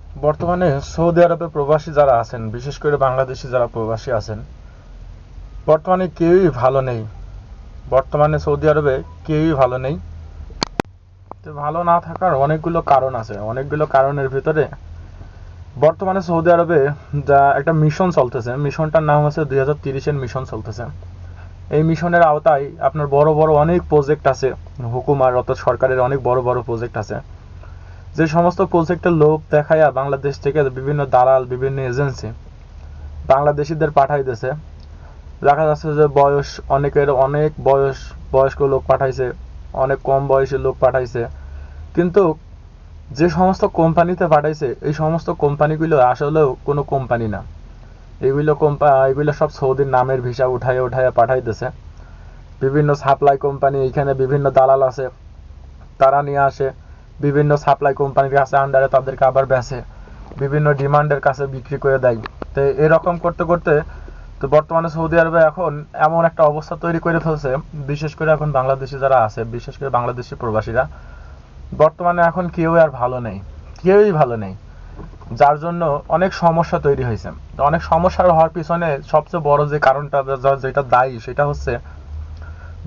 বর্তমানে সৌদি আরবে প্রবাসী যারা আছেন, বিশেষ করে বাংলাদেশি যারা প্রবাসী আছেন, বর্তমানে কেউই ভালো নেই। বর্তমানে সৌদি আরবে কেউই ভালো নেই। তো ভালো না থাকার অনেকগুলো কারণ আছে। অনেকগুলো কারণের ভিতরে বর্তমানে সৌদি আরবে যা একটা মিশন চলতেছে, মিশনটার নাম হচ্ছে 2030-এর মিশন চলতেছে। এই মিশনের আওতায় আপনার বড় বড় অনেক প্রজেক্ট আছে। হুকুমার অর্থাৎ সরকারের অনেক বড় বড় প্রজেক্ট আছে। যে সমস্ত প্রজেক্টের লোভ দেখাইয়া বাংলাদেশ থেকে বিভিন্ন দালাল, বিভিন্ন এজেন্সি বাংলাদেশিদের পাঠাইতেছে। দেখা যাচ্ছে যে বয়স অনেকের অনেক বয়স্ক লোক পাঠাইছে, অনেক কম বয়সী লোক পাঠাইছে। কিন্তু যে সমস্ত কোম্পানিতে পাঠাইছে, এই সমস্ত কোম্পানিগুলো আসলেও কোনো কোম্পানি না। এগুলো সব সৌদির নামের ভিসা উঠাইয়া উঠাইয়া পাঠাইতেছে। বিভিন্ন সাপ্লাই কোম্পানি, এখানে বিভিন্ন দালাল আছে, তারা নিয়ে আসে, বিভিন্ন সাপ্লাই কোম্পানির কাছে আন্ডারে তাদেরকে আবার বেচে, বিভিন্ন ডিমান্ডের কাছে বিক্রি করে দেয়। তো এরকম করতে করতে তো বর্তমানে সৌদি আরবে এখন এমন একটা অবস্থা তৈরি করে ফেলছে, বিশেষ করে এখন বাংলাদেশি যারা আছে, বিশেষ করে বাংলাদেশি প্রবাসীরা, বর্তমানে এখন কেউ আর ভালো নেই, কেউই ভালো নেই। যার জন্য অনেক সমস্যা তৈরি হয়েছে। তো অনেক সমস্যা হওয়ার পিছনে সবচেয়ে বড় যে কারণটা, যেটা দায়ী, সেটা হচ্ছে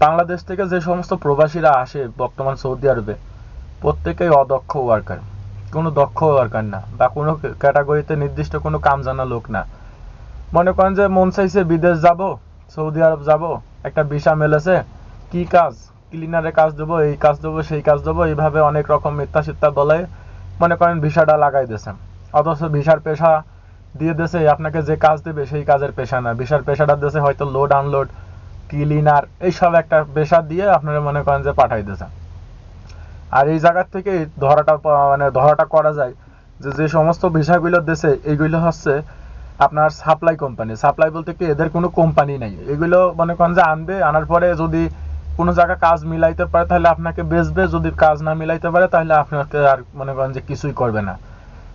বাংলাদেশ থেকে যে সমস্ত প্রবাসীরা আসে বর্তমান সৌদি আরবে, প্রত্যেকেই অদক্ষ ওয়ার্কার। কোনো দক্ষ ওয়ার্কার না, বা কোনো ক্যাটাগরিতে নির্দিষ্ট কোনো কাম জানা লোক না। মনে করেন যে মন চাইছে বিদেশ যাব, সৌদি আরব যাব, একটা ভিসা মেলেছে, কি কাজ, ক্লিনারের কাজ দেবো, এই কাজ দেবো, সেই কাজ দেবো, এইভাবে অনেক রকম মিথ্যা সিথ্যা বলে মনে করেন ভিসাটা লাগাই দিয়েছে। অথচ ভিসার পেশা দিয়ে দেশে আপনাকে যে কাজ দেবে সেই কাজের পেশা না, ভিসার পেশাটা দেশে হয়তো লোড আনলোড, ক্লিনার, এইসব একটা পেশা দিয়ে আপনারা মনে করেন যে পাঠাই দিয়েছে। আর এই জায়গার থেকে ধরাটা করা যায় যে যে সমস্ত ভিসাগুলো দেশে, এইগুলো হচ্ছে আপনার সাপ্লাই কোম্পানি। সাপ্লাই বলতে কি, এদের কোনো কোম্পানি নাই। এগুলো মনে করেন যে আনবে, আনার পরে যদি কোনো জায়গায় কাজ মিলাইতে পারে তাহলে আপনাকে বেচবে, যদি কাজ না মিলাইতে পারে তাহলে আপনাকে আর মনে করেন যে কিছুই করবে না।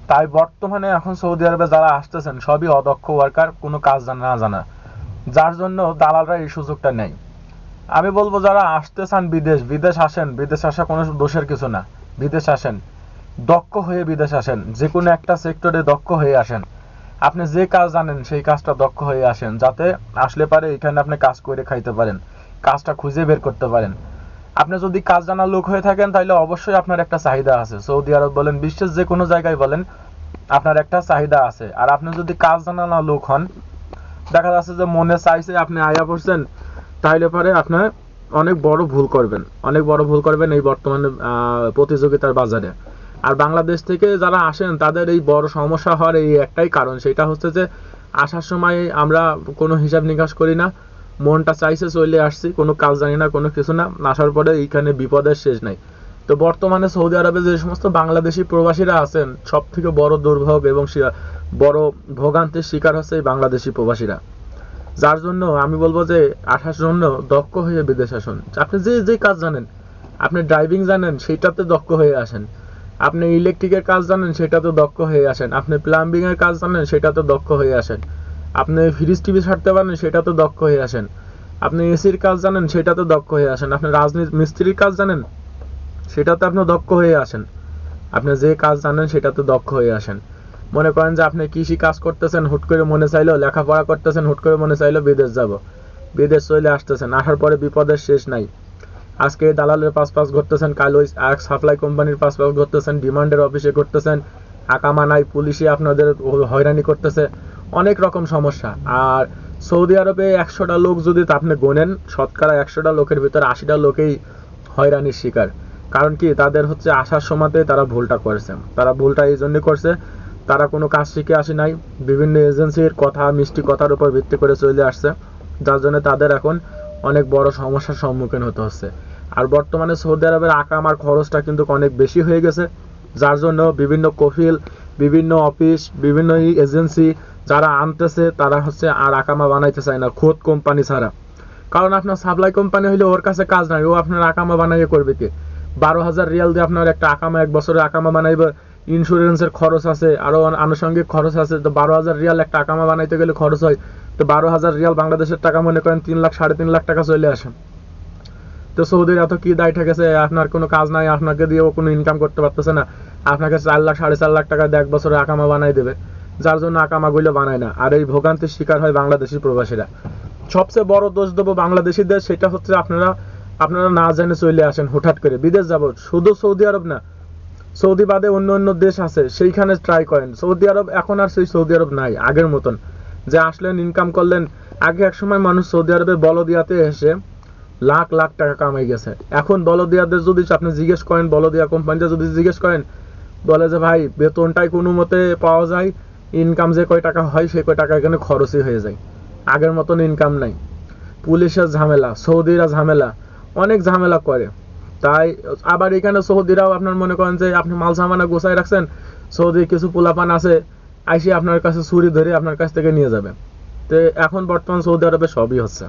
তাই বর্তমানে এখন সৌদি আরবে যারা আসতেছেন সবই অদক্ষ ওয়ার্কার, কোনো কাজ না জানা, যার জন্য দালালরা এই সুযোগটা নেয়। আমি বলবো যারা আসতে চান বিদেশ আসেন, বিদেশ আসা কোনো দোষের কিছু না। বিদেশ আসেন, দক্ষ হয়ে বিদেশ আসেন, যে কোনো একটা সেক্টরে দক্ষ হয়ে আসেন। আপনি যে কাজ জানেন সেই কাজটা দক্ষ হয়ে আসেন, যাতে আসলে পারে এখানে আপনি কাজ করে খাইতে পারেন, কাজটা খুঁজে বের করতে পারেন। আপনি যদি কাজ জানা লোক হয়ে থাকেন তাহলে অবশ্যই আপনার একটা চাহিদা আছে। সৌদি আরব বলেন, বিশ্বের যে কোনো জায়গায় বলেন, আপনার একটা চাহিদা আছে। আর আপনি যদি কাজ জানা না লোক হন, দেখা যাচ্ছে যে মনে চাইছে আপনি আয়া পড়ছেন, তাহলে পরে আপনার অনেক বড় ভুল করবেন, অনেক বড় ভুল করবেন এই বর্তমানে প্রতিযোগিতার বাজারে। আর বাংলাদেশ থেকে যারা আসেন তাদের এই বড় সমস্যা হওয়ার এই একটাই কারণ, সেটা হচ্ছে যে আসার সময় আমরা কোনো হিসাব নিকাশ করি না, মনটা চাইছে চলে আসছি, কোনো কাজ জানি না, কোনো কিছু না, আসার পরে এইখানে বিপদের শেষ নাই। তো বর্তমানে সৌদি আরবে যে সমস্ত বাংলাদেশি প্রবাসীরা আছেন, সব থেকে বড় দুর্ভোগ এবং বড় ভোগান্তির শিকার হচ্ছে এই বাংলাদেশি প্রবাসীরা। যার জন্য আমি বলবো যে আসার জন্য দক্ষ হয়ে বিদেশ আসুন। আপনি যে যে কাজ জানেন, আপনি ড্রাইভিং জানেন, সেটাতে দক্ষ হয়ে আসেন। আপনি ইলেকট্রিকের কাজ জানেন, সেটাতে দক্ষ হয়ে আসেন। আপনি প্লাম্বিং এর কাজ জানেন, সেটাতে দক্ষ হয়ে আসেন। আপনি ফ্রিজ টিভি ছাড়তে পারেন, সেটাতে দক্ষ হয়ে আসেন। আপনি এসির কাজ জানেন, সেটাতে দক্ষ হয়ে আসেন। আপনি রাজনীতি মিস্ত্রির কাজ জানেন, সেটাতে আপনি দক্ষ হয়ে আসেন। আপনি যে কাজ জানেন সেটাতে দক্ষ হয়ে আসেন। মনে করেন যে আপনি কৃষি কাজ করতেছেন, হুট করে মনে চাইলো, লেখাপড়া করতেছেন, হুট করে মনে চাইলো বিদেশ যাব, বিদেশ চলে আসতেছেন, আসার পরে বিপদের শেষ নাই। আজকে দালালের পাস ঘুরতেছেন, কাল ওই এক সাপ্লাই কোম্পানির পাস ঘুরতেছেন, ডিমান্ডের অফিসে ঘুরতেছেন, আকামা নাই, পুলিশে আপনাদের হয়রানি করতেছে, অনেক রকম সমস্যা। আর সৌদি আরবে 100টা লোক যদি আপনি গোনেন, শতকরা 100টা লোকের ভিতরে 80টা লোকেই হয়রানির শিকার। কারণ কি, তাদের হচ্ছে আসার সময়তে তারা ভুলটা করেছে। তারা ভুলটা এই জন্য করছে, তারা কোনো কাজ শিখে আসে নাই, বিভিন্ন এজেন্সির কথা, মিষ্টি কথার উপর ভিত্তি করে চলে আসছে, যার জন্য তাদের এখন অনেক বড় সমস্যার সম্মুখীন হতে হচ্ছে। আর বর্তমানে সৌদি আরবের আকামার খরচটা কিন্তু অনেক বেশি হয়ে গেছে, যার জন্য বিভিন্ন কফিল, বিভিন্ন অফিস, বিভিন্ন এজেন্সি যারা আনতেছে, তারা হচ্ছে আর আকামা বানাইতে চায় না খোদ কোম্পানি ছাড়া। কারণ আপনার সাপ্লাই কোম্পানি হইলে ওর কাছে কাজ নাই, ও আপনার আকামা বানাইয়ে করবে কি? 12,000 রিয়াল দিয়ে আপনার একটা আকামা, এক বছরের আকামা বানাইবে, ইন্স্যুরেন্সের খরচ আছে, আরো আনুষঙ্গিক খরচ আছে। তো 12,000 রিয়াল একটা আকামা বানাইতে গেলে খরচ হয়। তো 12,000 রিয়াল বাংলাদেশের টাকা মনে করেন 3 লাখ, 3.5 লাখ টাকা চলে আসে। তো সৌদির এত কি দায় ঠেকেছে, আপনার কোনো কাজ নাই, আপনাকে দিয়েও কোনো ইনকাম করতে পারতেছে না, আপনাকে 4 লাখ 4.5 লাখ টাকা দিয়ে 1 বছরে আকামা বানাই দেবে, যার জন্য আকামাগুলো বানায় না। আর এই ভোগান্তির শিকার হয় বাংলাদেশি প্রবাসীরা। সবচেয়ে বড় দোষ দেবো বাংলাদেশিদের, সেটা হচ্ছে আপনারা না জেনে চলে আসেন হুটহাট করে। বিদেশ যাব, শুধু সৌদি আরব না, সৌদি বাদে অন্য অন্য দেশ আছে, সেইখানে ট্রাই করেন। সৌদি আরব এখন আর সেই সৌদি আরব নাই আগের মতন যে আসলেন ইনকাম করলেন। আগে এক সময় মানুষ সৌদি আরবে বলদিয়াতে এসে লাখ লাখ টাকা কামাই গেছে। এখন বলদিয়াদের যদি আপনি জিজ্ঞেস করেন, বলদিয়া কোম্পানিটা যদি জিজ্ঞেস করেন, বলে যে ভাই বেতনটাই কোনো মতে পাওয়া যায়, ইনকাম যে কয় টাকা হয় সেই কয় টাকা এখানে খরচই হয়ে যায়, আগের মতন ইনকাম নাই। পুলিশের ঝামেলা, সৌদিরা ঝামেলা, অনেক ঝামেলা করে। তাই আবার এখানে সৌদিরাও আপনার মনে করেন যে আপনি মাল সামানা গোছায় রাখছেন, সৌদি কিছু পোলাপান আছে আইসে আপনার কাছে ছুরি ধরে আপনার কাছ থেকে নিয়ে যাবে। তো এখন বর্তমান সৌদি আরবে সবই হচ্ছে।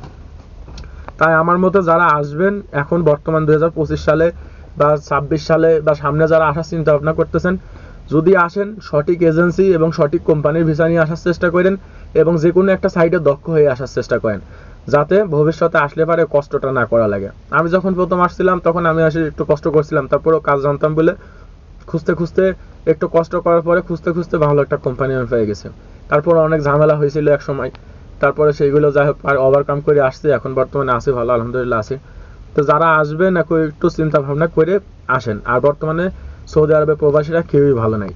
তাই আমার মতে যারা আসবেন এখন বর্তমান 2025 সালে বা 26 সালে বা সামনে যারা আসার চিন্তা ভাবনা করতেছেন, যদি আসেন সঠিক এজেন্সি এবং সঠিক কোম্পানির ভিসা নিয়ে আসার চেষ্টা করেন এবং যে কোনো একটা সাইডে দক্ষ হয়ে আসার চেষ্টা করেন, যাতে ভবিষ্যতে আসলে পারে কষ্টটা না করা লাগে। আমি যখন প্রথম আসছিলাম তখন আমি আসলে একটু কষ্ট করছিলাম, তারপরেও কাজ জানতাম বলে খুঁজতে খুঁজতে, একটু কষ্ট করার পরে খুঁজতে খুঁজতে ভালো একটা কোম্পানি আমি পেয়ে গেছি। তারপর অনেক ঝামেলা হয়েছিল এক সময়, তারপরে সেইগুলো যাই হোক আর ওভারকাম করে আসছে, এখন বর্তমানে আছি ভালো, আলহামদুলিল্লাহ আছি। তো যারা আসবেন একটু চিন্তা ভাবনা করে আসেন। আর বর্তমানে সৌদি আরবে প্রবাসীরা কেউই ভালো নাই।